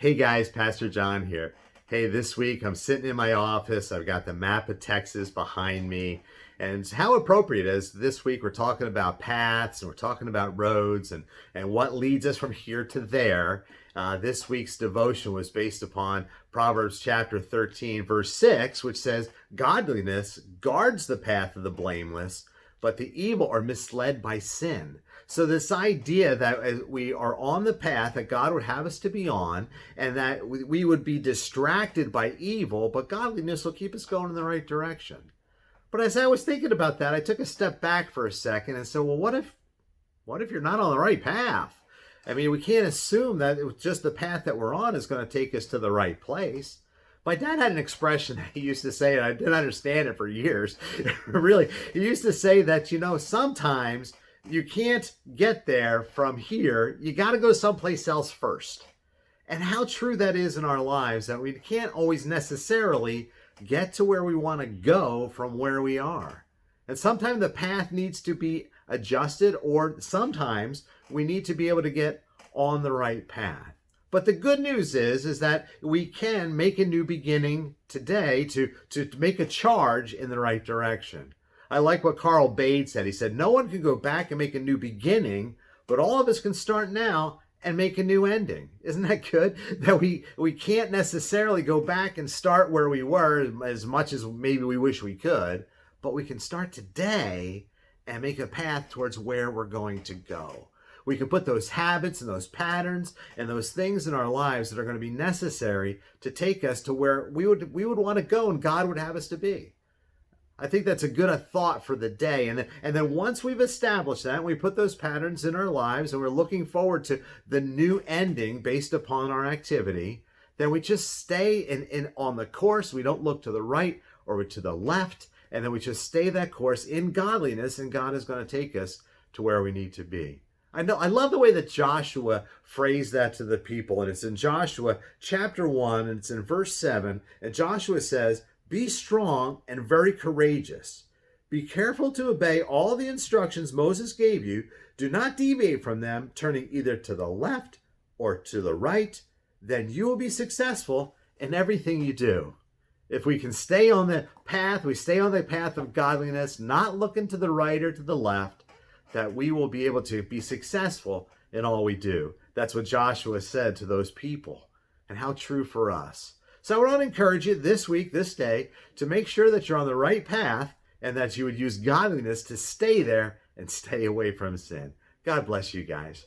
Hey guys, Pastor John here. Hey, this week I'm sitting in my office. I've got the map of Texas behind me. And how appropriate is this week we're talking about paths and we're talking about roads and what leads us from here to there. This week's devotion was based upon Proverbs chapter 13, verse 6, which says, "Godliness guards the path of the blameless, but the evil are misled by sin." So this idea that we are on the path that God would have us to be on, and that we would be distracted by evil, but godliness will keep us going in the right direction. But as I was thinking about that, I took a step back for a second and said, well, what if you're not on the right path? I mean, we can't assume that it was just the path that we're on is going to take us to the right place. My dad had an expression that he used to say, and I didn't understand it for years. Really, he used to say that, sometimes you can't get there from here. You got to go someplace else first. And how true that is in our lives, that we can't always necessarily get to where we want to go from where we are. And sometimes the path needs to be adjusted, or sometimes we need to be able to get on the right path. But the good news is that we can make a new beginning today to make a charge in the right direction. I like what Carl Bade said. He said, no one can go back and make a new beginning, but all of us can start now and make a new ending. Isn't that good? That we can't necessarily go back and start where we were as much as maybe we wish we could, but we can start today and make a path towards where we're going to go. We can put those habits and those patterns and those things in our lives that are going to be necessary to take us to where we would want to go and God would have us to be. I think that's a good thought for the day. And then once we've established that, and we put those patterns in our lives and we're looking forward to the new ending based upon our activity, then we just stay in on the course. We don't look to the right or to the left. And then we just stay that course in godliness, and God is going to take us to where we need to be. I love the way that Joshua phrased that to the people. And it's in Joshua chapter 1, and it's in verse 7. And Joshua says, "Be strong and very courageous. Be careful to obey all the instructions Moses gave you. Do not deviate from them, turning either to the left or to the right. Then you will be successful in everything you do." If we can stay on the path, we stay on the path of godliness, not looking to the right or to the left, that we will be able to be successful in all we do. That's what Joshua said to those people, and how true for us. So I want to encourage you this week, this day, to make sure that you're on the right path and that you would use godliness to stay there and stay away from sin. God bless you guys.